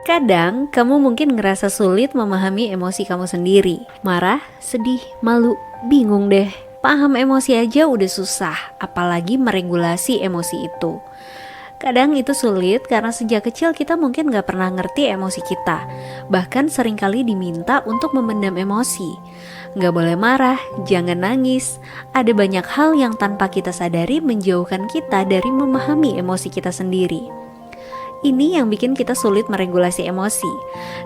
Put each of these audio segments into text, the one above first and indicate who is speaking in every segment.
Speaker 1: Kadang kamu mungkin ngerasa sulit memahami emosi kamu sendiri. Marah, sedih, malu, bingung deh. Paham emosi aja udah susah, apalagi meregulasi emosi itu. Kadang itu sulit karena sejak kecil kita mungkin gak pernah ngerti emosi kita. Bahkan seringkali diminta untuk memendam emosi. Gak boleh marah, jangan nangis. Ada banyak hal yang tanpa kita sadari menjauhkan kita dari memahami emosi kita sendiri. Ini yang bikin kita sulit meregulasi emosi.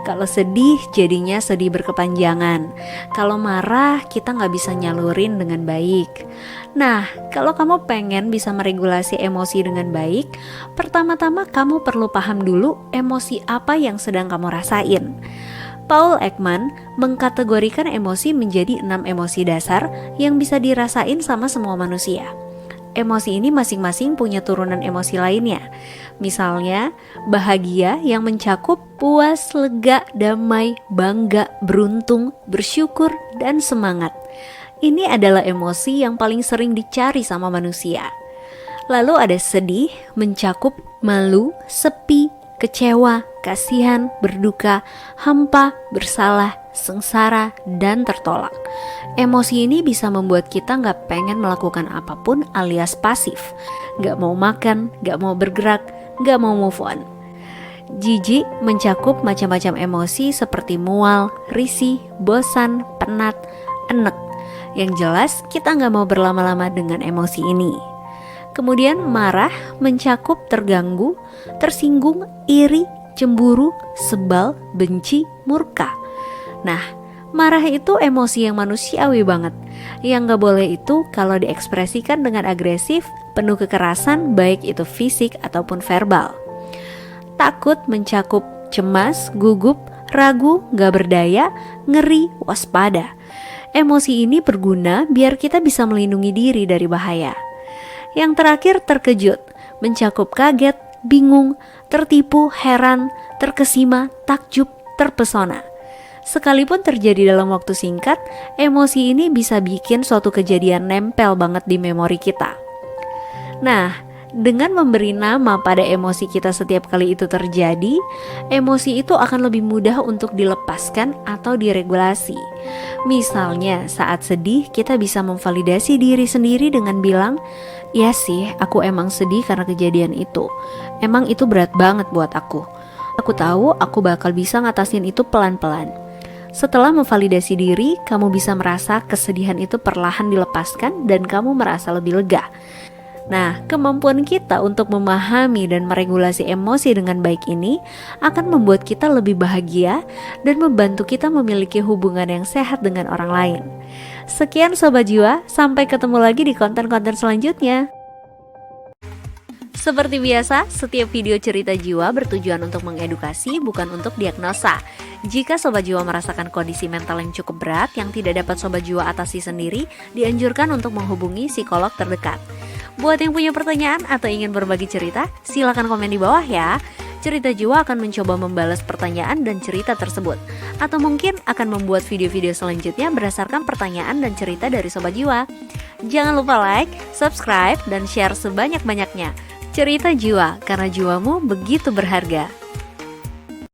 Speaker 1: Kalau sedih, jadinya sedih berkepanjangan. Kalau marah, kita gak bisa nyalurin dengan baik. Nah, kalau kamu pengen bisa meregulasi emosi dengan baik, pertama-tama kamu perlu paham dulu emosi apa yang sedang kamu rasain. Paul Ekman mengkategorikan emosi menjadi 6 emosi dasar yang bisa dirasain sama semua manusia. Emosi ini masing-masing punya turunan emosi lainnya. Misalnya, bahagia yang mencakup puas, lega, damai, bangga, beruntung, bersyukur, dan semangat. Ini adalah emosi yang paling sering dicari sama manusia. Lalu ada sedih, mencakup malu, sepi, kecewa, kasihan, berduka, hampa, bersalah, sengsara, dan tertolak. Emosi ini bisa membuat kita gak pengen melakukan apapun alias pasif. Gak mau makan, gak mau bergerak, gak mau move on. Jijik mencakup macam-macam emosi seperti mual, risih, bosan, penat, enek. Yang jelas kita gak mau berlama-lama dengan emosi ini. Kemudian marah mencakup terganggu, tersinggung, iri, cemburu, sebal, benci, murka. Nah, marah itu emosi yang manusiawi banget. Yang gak boleh itu kalau diekspresikan dengan agresif, penuh kekerasan, baik itu fisik ataupun verbal. Takut mencakup cemas, gugup, ragu, gak berdaya, ngeri, waspada. Emosi ini berguna biar kita bisa melindungi diri dari bahaya. Yang terakhir terkejut, mencakup kaget, bingung, tertipu, heran, terkesima, takjub, terpesona. Sekalipun terjadi dalam waktu singkat, emosi ini bisa bikin suatu kejadian nempel banget di memori kita. Nah, dengan memberi nama pada emosi kita setiap kali itu terjadi, emosi itu akan lebih mudah untuk dilepaskan atau diregulasi. Misalnya, saat sedih kita bisa memvalidasi diri sendiri dengan bilang, "Ya sih, aku emang sedih karena kejadian itu. Emang itu berat banget buat aku. Aku tahu aku bakal bisa ngatasin itu pelan-pelan." Setelah memvalidasi diri, kamu bisa merasa kesedihan itu perlahan dilepaskan dan kamu merasa lebih lega. Nah, kemampuan kita untuk memahami dan meregulasi emosi dengan baik ini akan membuat kita lebih bahagia dan membantu kita memiliki hubungan yang sehat dengan orang lain. Sekian Sobat Jiwa, sampai ketemu lagi di konten-konten selanjutnya. Seperti biasa, setiap video cerita jiwa bertujuan untuk mengedukasi, bukan untuk diagnosa. Jika Sobat Jiwa merasakan kondisi mental yang cukup berat yang tidak dapat Sobat Jiwa atasi sendiri, dianjurkan untuk menghubungi psikolog terdekat. Buat yang punya pertanyaan atau ingin berbagi cerita, silakan komen di bawah ya. Cerita Jiwa akan mencoba membalas pertanyaan dan cerita tersebut. Atau mungkin akan membuat video-video selanjutnya berdasarkan pertanyaan dan cerita dari Sobat Jiwa. Jangan lupa like, subscribe, dan share sebanyak-banyaknya. Cerita Jiwa, karena jiwamu begitu berharga.